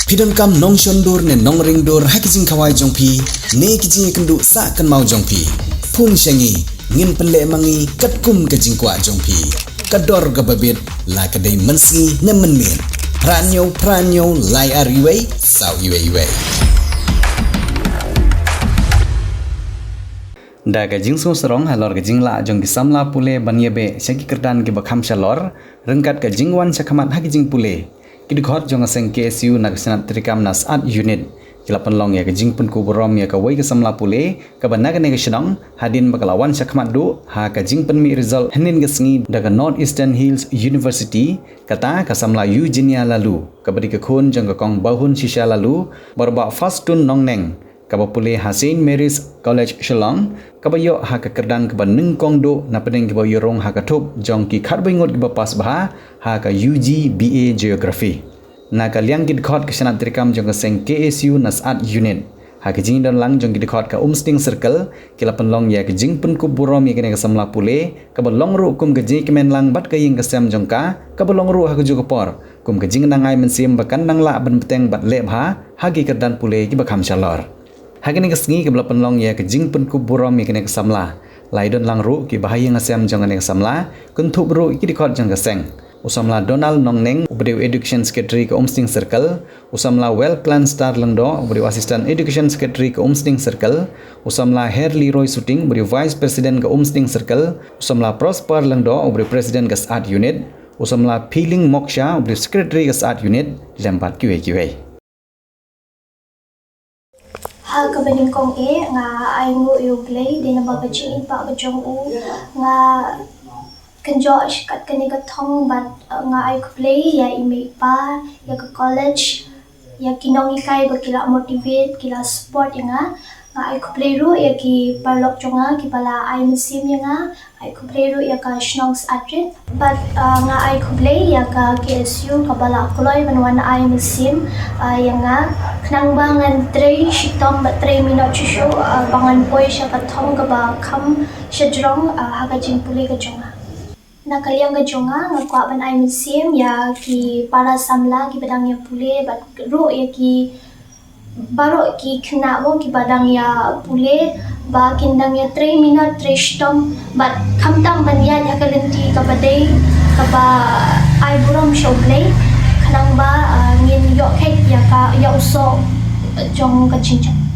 Pidon kam nong shondur ne nong ringdur hakijing kawai jongpi ne kijing kendu sa kan mau jongpi phun shangi ngin penle mangi katkum kajing kwa jongpi kador gababit la kadai mensi ne menmin pranyo lai ariwei sau iwei da kajing so serong halor kajing la jong ki samla pule banyebe syaki kerdan ki bakham shalor rengkat kajing wan sakhamat hakijing pule Kidikot jong aseng KSU nak Synod trikam nas at unit kilapan long ya kejing pun kuburom ya kawai ke Samla pule kabanaga ne ke Shnong hadin bakalawan Hakhmat du ha kejing pen mi result henin ke sengi daga North Eastern Hills University kata ke Samla Euginia lalu kabadi ke khun jong ke kong bahun shisha lalu barba first tun nong neng kaba pule ha St Mary's College Shillong kaba yo ha ke kerdang kaba nengkong do Napdeng kaba yorong ha ke thup jong ki khat bingot kaba pas bah ha ke UG BA Geography na ka liang kid khot ke Synod trikam jong ke seng KSU nas at unit ha ke jing don lang jong kid khot ka umsting circle kilapan long ya ke jing pun ku burom ya ke Samla pule kaba long ru kum ke jing kemen lang bat ke ying ke sem jong ka kaba long ru ha ke ju por kum ke jing nangai mensim bakan nang la ban peteng bat leb ha ki kerdan pule ki bakham shalor Hagini ke sengi ke belapan long ya ke jing pun ku burom ya ke Samla laidon lang ru ki bahaya ngasem jong ke Samla kuntup ru ki dikot jong ke seng Usamla Donald Nongneng ubrew Education Secretary ke Umsting Circle Usamla Well Plan Star Lengdo ubrew Assistant Education Secretary ke Umsting Circle Usamla Herli Roy Suting ubrew Vice President ke Umsting Circle Usamla Prosper Lengdo ubrew President ke Art Unit Usamla Peeling Moksha ubrew Secretary ke Art Unit lempat QA Ha kabaning kong nga ay ngu play din na babaching pa bajong nga kanjo kat kanigatong bat nga ay play ya ime pa ya ka college ya kinong ikay bakila motivate kila sport nga ay play ro ya ki parlok nga ki pala ay musim nga ay play ro ya ka Shnong atrit but nga ay play ya ka KSU kabala kuloy manwan ay musim ya nga kanang bangan 3 shitom ba 3 minute show bangan boy siya katong gaba kam siya drong hagajing puli ka jonga Nakaliang ka jonga nga kwa ban ay musim ya ki para samla ki badang ya pule bat ro ya ki baro ki kna mo ki badang ya pule ba kindang ya 3 minute 3 shitom bat kamtang ban ya kalenti ka baday ka ba ay burom show play kanang ba ngin yo cake ya ka ya uso jong ka chinchang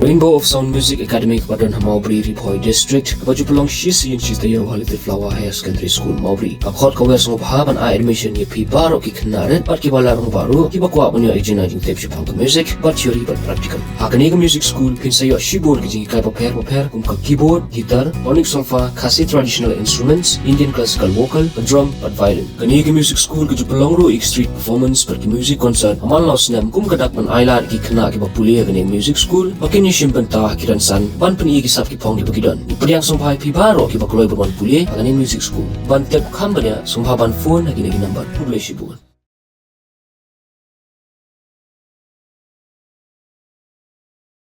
Rainbow of Sound Music Academy Kepadon Maubri Bhoi District Kebaju pelong shisi yang shis dayo Halite Flower Higher Secondary School Maubri Akhot kawya sngewbha ban a admission ye pi baro ki knaret bat ki balarong baru ki bakwa punya ejina jing tep shipang music bat theory bat practical hakani ke music school pin sayo shibor ki jing kai paper kum ka keyboard guitar onyx solfa khasi traditional instruments Indian classical vocal drum bat violin kani ke music school ke pelong ro street performance bat ki music concert amal los nam kum kadak ban ailar ki khna ki bapulia kani music school bakini bynta kiran san ban peni ki sap ki phong ki bakidon ipadiang songphai pi baro ki bakloi ban pulie agani music school ban tep khambanya songpha ban phone agini number publish bur